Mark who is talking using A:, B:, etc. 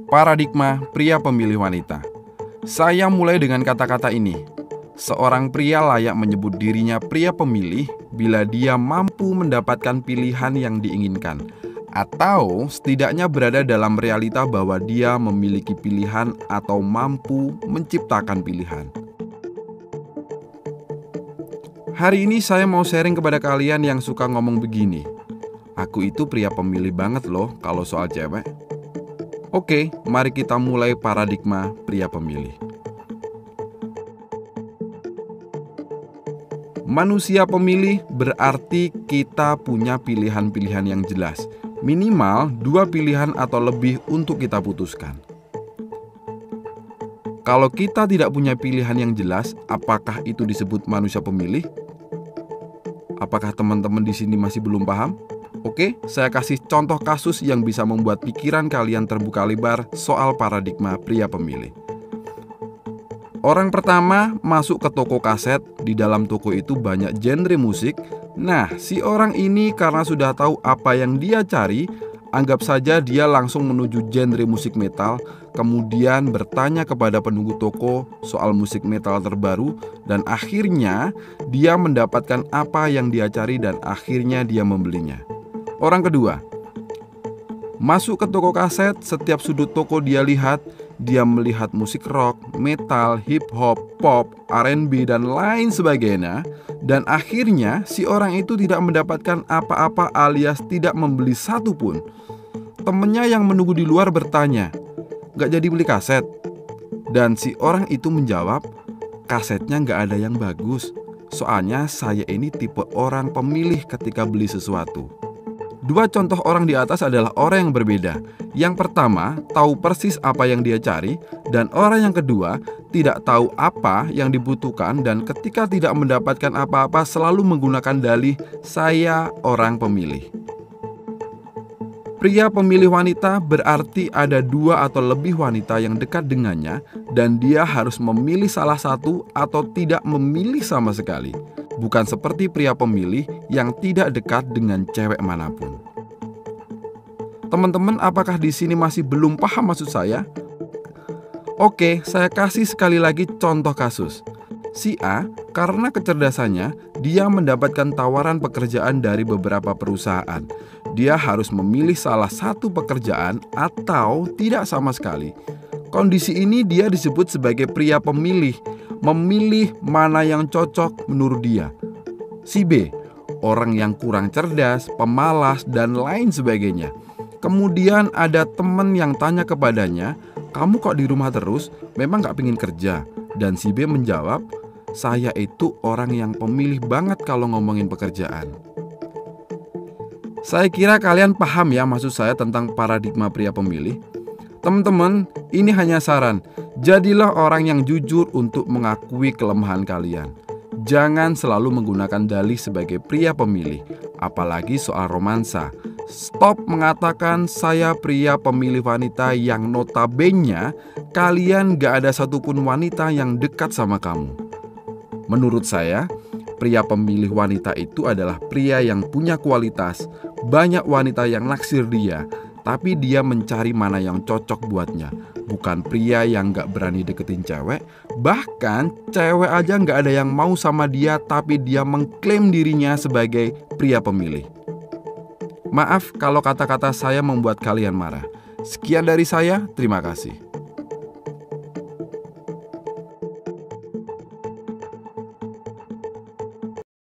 A: Paradigma pria pemilih wanita. Saya mulai dengan kata-kata ini. Seorang pria layak menyebut dirinya pria pemilih bila dia mampu mendapatkan pilihan yang diinginkan, atau setidaknya berada dalam realita bahwa dia memiliki pilihan atau mampu menciptakan pilihan. Hari ini saya mau sharing kepada kalian yang suka ngomong begini. Aku itu pria pemilih banget loh kalau soal cewek. Oke, mari kita mulai paradigma pria pemilih. Manusia pemilih berarti kita punya pilihan-pilihan yang jelas. Minimal 2 pilihan atau lebih untuk kita putuskan. Kalau kita tidak punya pilihan yang jelas, apakah itu disebut manusia pemilih? Apakah teman-teman di sini masih belum paham? Oke, saya kasih contoh kasus yang bisa membuat pikiran kalian terbuka lebar soal paradigma pria pemilih. Orang pertama masuk ke toko kaset. Di dalam toko itu banyak genre musik. Nah, si orang ini karena sudah tahu apa yang dia cari, anggap saja dia langsung menuju genre musik metal, kemudian bertanya kepada penunggu toko soal musik metal terbaru, dan akhirnya dia mendapatkan apa yang dia cari dan akhirnya dia membelinya. Orang kedua, masuk ke toko kaset, setiap sudut toko dia lihat, dia melihat musik rock, metal, hip hop, pop, R&B, dan lain sebagainya. Dan akhirnya si orang itu tidak mendapatkan apa-apa alias tidak membeli satu pun. Temennya yang menunggu di luar bertanya, "Gak jadi beli kaset?" Dan si orang itu menjawab, "Kasetnya gak ada yang bagus. Soalnya saya ini tipe orang pemilih ketika beli sesuatu." Dua contoh orang di atas adalah orang yang berbeda. Yang pertama, tahu persis apa yang dia cari, dan orang yang kedua tidak tahu apa yang dibutuhkan dan ketika tidak mendapatkan apa-apa selalu menggunakan dalih "saya orang pemilih". Pria pemilih wanita berarti ada 2 atau lebih wanita yang dekat dengannya dan dia harus memilih salah satu atau tidak memilih sama sekali. Bukan seperti pria pemilih yang tidak dekat dengan cewek manapun. Teman-teman, apakah di sini masih belum paham maksud saya? Oke, saya kasih sekali lagi contoh kasus. Si A, karena kecerdasannya, dia mendapatkan tawaran pekerjaan dari beberapa perusahaan. Dia harus memilih salah satu pekerjaan atau tidak sama sekali. Kondisi ini dia disebut sebagai pria pemilih, memilih mana yang cocok menurut dia. Si B, orang yang kurang cerdas, pemalas, dan lain sebagainya. Kemudian ada teman yang tanya kepadanya, "Kamu kok di rumah terus? Memang gak pingin kerja?" Dan si B menjawab, "Saya itu orang yang pemilih banget kalau ngomongin pekerjaan." Saya kira kalian paham ya maksud saya tentang paradigma pria pemilih. Teman-teman, ini hanya saran. Jadilah orang yang jujur untuk mengakui kelemahan kalian. Jangan selalu menggunakan dalih sebagai pria pemilih, apalagi soal romansa. Stop mengatakan "saya pria pemilih wanita" yang notabene kalian gak ada satupun wanita yang dekat sama kamu. Menurut saya, pria pemilih wanita itu adalah pria yang punya kualitas. Banyak wanita yang naksir dia, tapi dia mencari mana yang cocok buatnya. Bukan pria yang gak berani deketin cewek. Bahkan cewek aja gak ada yang mau sama dia, tapi dia mengklaim dirinya sebagai pria pemilih. Maaf kalau kata-kata saya membuat kalian marah. Sekian dari saya, terima kasih.